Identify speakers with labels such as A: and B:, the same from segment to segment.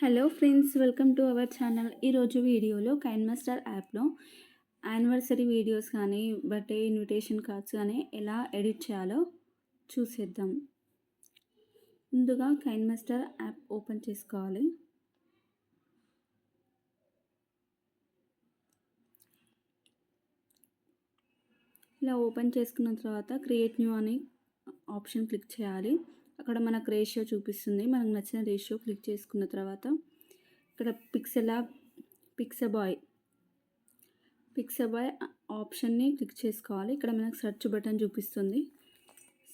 A: Hello friends, welcome to our channel. ఈరోజు వీడియోలో Kine master యాప్లో యానివర్సరీ వీడియోస్ కానీ బర్త్డే ఇన్విటేషన్ కార్డ్స్ కానీ ఎలా ఎడిట్ చేయాలో చూసేద్దాం. ముందుగా కైన్ మాస్టర్ యాప్ ఓపెన్ చేసుకోవాలి. ఇలా ఓపెన్ చేసుకున్న తర్వాత క్రియేట్ న్యూ అని ఆప్షన్ క్లిక్ చేయాలి. అక్కడ మనకు రేషియో చూపిస్తుంది. మనకు నచ్చిన రేషియో క్లిక్ చేసుకున్న తర్వాత ఇక్కడ పిక్సబాయ్ ఆప్షన్ని క్లిక్ చేసుకోవాలి. ఇక్కడ మనకు సెర్చ్ బటన్ చూపిస్తుంది.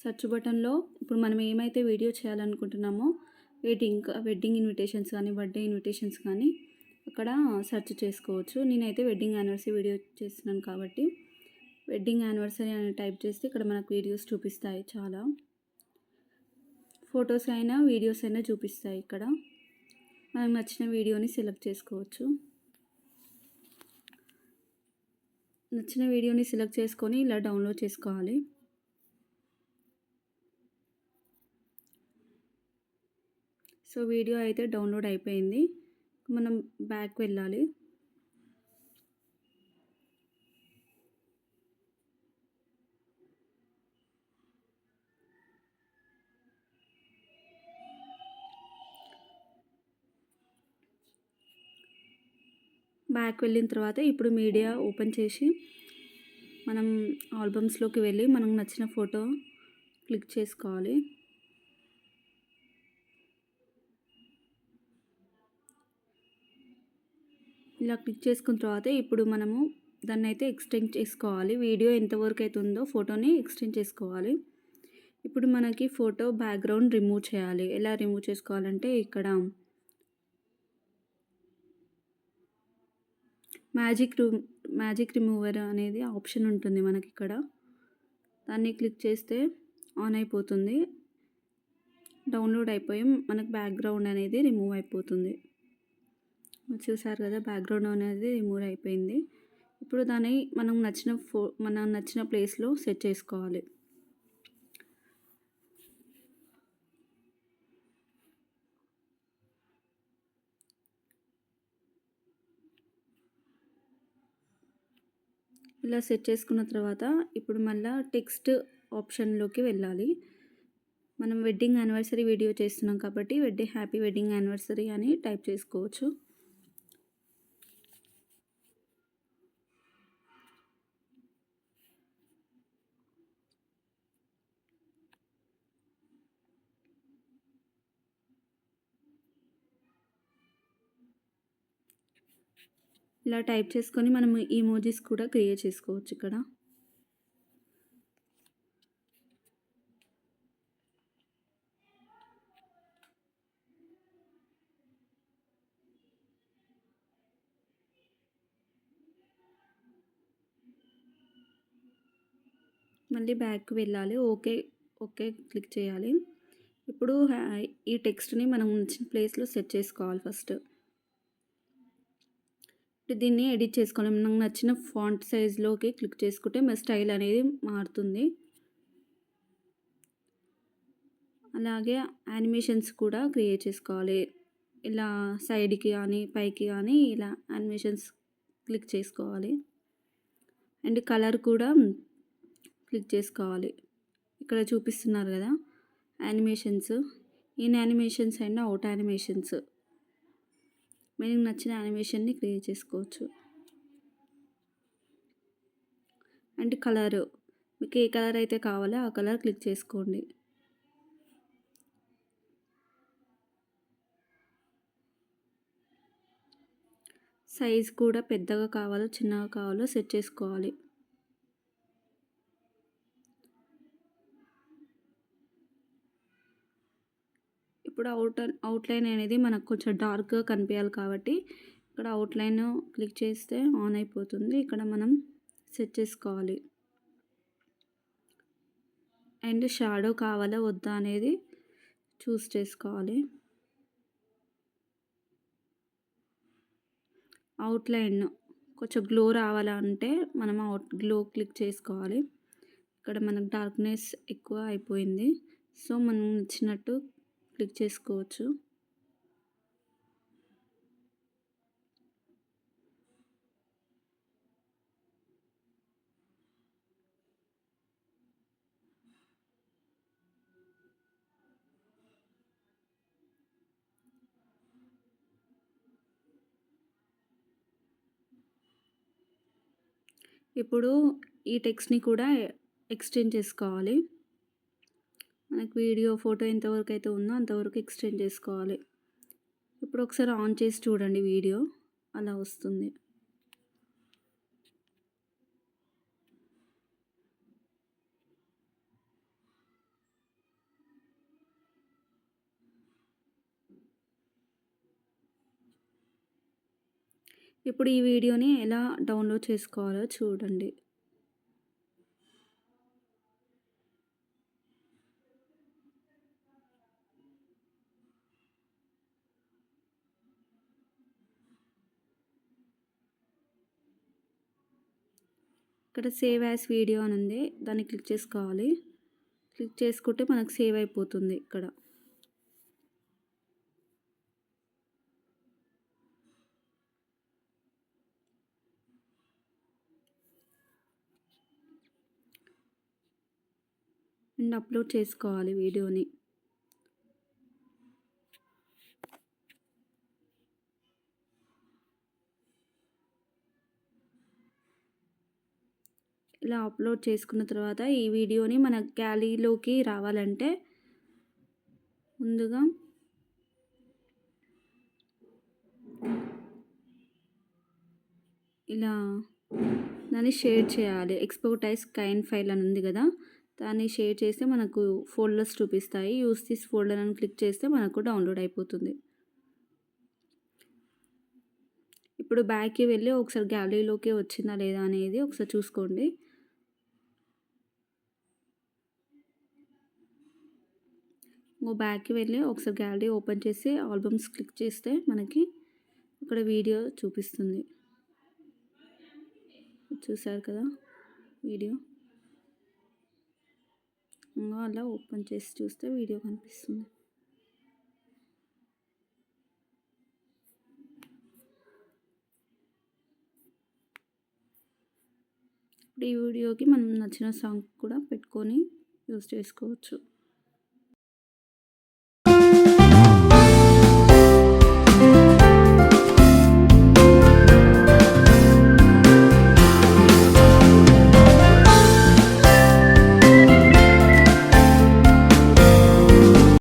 A: సెర్చ్ బటన్లో ఇప్పుడు మనం ఏమైతే వీడియో చేయాలనుకుంటున్నామో వెడ్డింగ్ ఇన్విటేషన్స్ కానీ బర్త్డే ఇన్విటేషన్స్ కానీ అక్కడ సెర్చ్ చేసుకోవచ్చు. నేనైతే వెడ్డింగ్ యానివర్సరీ వీడియో చేస్తున్నాను కాబట్టి వెడ్డింగ్ యానివర్సరీ అని టైప్ చేస్తే ఇక్కడ మనకు వీడియోస్ చూపిస్తాయి. చాలా ఫొటోస్ అయినా వీడియోస్ అయినా చూపిస్తాయి. ఇక్కడ మనకు నచ్చిన వీడియోని సెలెక్ట్ చేసుకోవచ్చు. నచ్చిన వీడియోని సెలెక్ట్ చేసుకొని ఇలా డౌన్లోడ్ చేసుకోవాలి. సో వీడియో అయితే డౌన్లోడ్ అయిపోయింది. మనం బ్యాక్ వెళ్ళాలి. బ్యాక్ వెళ్ళిన తర్వాత ఇప్పుడు మీడియా ఓపెన్ చేసి మనం ఆల్బమ్స్లోకి వెళ్ళి మనకు నచ్చిన ఫోటో క్లిక్ చేసుకోవాలి. ఇలా క్లిక్ చేసుకున్న తర్వాత ఇప్పుడు మనము దాన్ని అయితే ఎక్స్టెండ్ చేసుకోవాలి. వీడియో ఎంతవరకు అయితే ఉందో ఫోటోని ఎక్స్టెండ్ చేసుకోవాలి. ఇప్పుడు మనకి ఫోటో బ్యాక్గ్రౌండ్ రిమూవ్ చేయాలి. ఎలా రిమూవ్ చేసుకోవాలంటే ఇక్కడ మ్యాజిక్ రిమూవర్ అనేది ఆప్షన్ ఉంటుంది మనకి ఇక్కడ. దాన్ని క్లిక్ చేస్తే ఆన్ అయిపోతుంది. డౌన్లోడ్ అయిపోయి మనకు బ్యాక్గ్రౌండ్ అనేది రిమూవ్ అయిపోతుంది. చూసారు కదా, బ్యాక్గ్రౌండ్ అనేది రిమూవ్ అయిపోయింది. ఇప్పుడు దాన్ని మనం నచ్చిన ప్లేస్లో సెట్ చేసుకోవాలి. ఇలా సెట్ చేసుకున్న తర్వాత ఇప్పుడు మళ్ళీ టెక్స్ట్ ఆప్షన్లోకి వెళ్ళాలి. మనం వెడ్డింగ్ యానివర్సరీ వీడియో చేస్తున్నాం కాబట్టి హ్యాపీ వెడ్డింగ్ యానివర్సరీ అని టైప్ చేసుకోవచ్చు. ఇలా టైప్ చేసుకొని మనం ఈమోజీస్ కూడా క్రియేట్ చేసుకోవచ్చు. ఇక్కడ మళ్ళీ బ్యాక్ వెళ్ళాలి. ఓకే క్లిక్ చేయాలి. ఇప్పుడు ఈ టెక్స్ట్ని మనం నచ్చిన ప్లేస్లో సెట్ చేసుకోవాలి. ఫస్ట్ దీన్ని ఎడిట్ చేసుకోవాలి. మనకు నచ్చిన ఫాంట్ సైజ్లోకి క్లిక్ చేసుకుంటే మన స్టైల్ అనేది మారుతుంది. అలాగే యానిమేషన్స్ కూడా క్రియేట్ చేసుకోవాలి. ఇలా సైడ్కి కానీ పైకి కానీ ఇలా యానిమేషన్స్ క్లిక్ చేసుకోవాలి. అండ్ కలర్ కూడా క్లిక్ చేసుకోవాలి. ఇక్కడ చూపిస్తున్నారు కదా animations, in animations and out animations. మీకు నచ్చిన యానిమేషన్ని క్రియేట్ చేసుకోవచ్చు. అండ్ కలర్, మీకు ఏ కలర్ అయితే కావాలో ఆ కలర్ క్లిక్ చేసుకోండి. సైజ్ కూడా పెద్దగా కావాలో చిన్నగా కావాలో సెట్ చేసుకోవాలి. ఇప్పుడు అవుట్లైన్ అనేది మనకు కొంచెం డార్క్గా కనిపించాలి కాబట్టి ఇక్కడ అవుట్లైన్ క్లిక్ చేస్తే ఆన్ అయిపోతుంది. ఇక్కడ మనం సెట్ చేసుకోవాలి. అండ్ షాడో కావాలా వద్దా అనేది చూస్ చేసుకోవాలి. అవుట్లైన్ కొంచెం గ్లో రావాలంటే మనం గ్లో క్లిక్ చేసుకోవాలి. ఇక్కడ మనకు డార్క్నెస్ ఎక్కువ అయిపోయింది. సో మనం నచ్చినట్టు క్లిక్ చేసుకోవచ్చు. ఇప్పుడు ఈ టెక్స్ట్‌ని కూడా ఎక్స్‌టెండ్ చేసుకోవాలి. మనకి వీడియో, ఫోటో ఎంతవరకైతే ఉందో అంతవరకు ఎక్స్‌టెండ్ చేసుకోవాలి. ఇప్పుడు ఒకసారి ఆన్ చేసి చూడండి వీడియో. అలా వస్తుంది. ఇప్పుడు ఈ వీడియోని ఎలా డౌన్‌లోడ్ చేసుకోవాలో చూడండి. ఇక్కడ సేవ్ యాస్ వీడియో అని ఉంది. దాన్ని క్లిక్ చేసుకోవాలి. క్లిక్ చేసుకుంటే మనకు సేవ్ అయిపోతుంది ఇక్కడ. అండ్ అప్లోడ్ చేసుకోవాలి వీడియోని. ఇలా అప్లోడ్ చేసుకున్న తర్వాత ఈ వీడియోని మన గ్యాలరీలోకి రావాలంటే ముందుగా ఇలా దాన్ని షేర్ చేయాలి. ఎక్స్‌పోర్ట్ యాస్ స్కాన్ ఫైల్ అని ఉంది కదా! దాన్ని షేర్ చేస్తే మనకు ఫోల్డర్స్ చూపిస్తాయి. యూజ్ దిస్ ఫోల్డర్ అని క్లిక్ చేస్తే మనకు డౌన్‌లోడ్ అయిపోతుంది. ఇప్పుడు బ్యాక్‌కి వెళ్ళి ఒకసారి గ్యాలరీలోకి వచ్చిందా లేదా అనేది ఒకసారి చూసుకోండి. బ్యాక్‌కి వెళ్ళి ఒకసారి గ్యాలరీ ఓపెన్ చేసి ఆల్బమ్స్ క్లిక్ చేస్తే మనకి ఇక్కడ వీడియో చూపిస్తుంది. చూసారు కదా వీడియో. అలా ఓపెన్ చేసి చూస్తే వీడియో కనిపిస్తుంది. ఇప్పుడు ఈ వీడియోకి మనం నచ్చిన సాంగ్ కూడా పెట్టుకొని యూజ్ చేసుకోవచ్చు.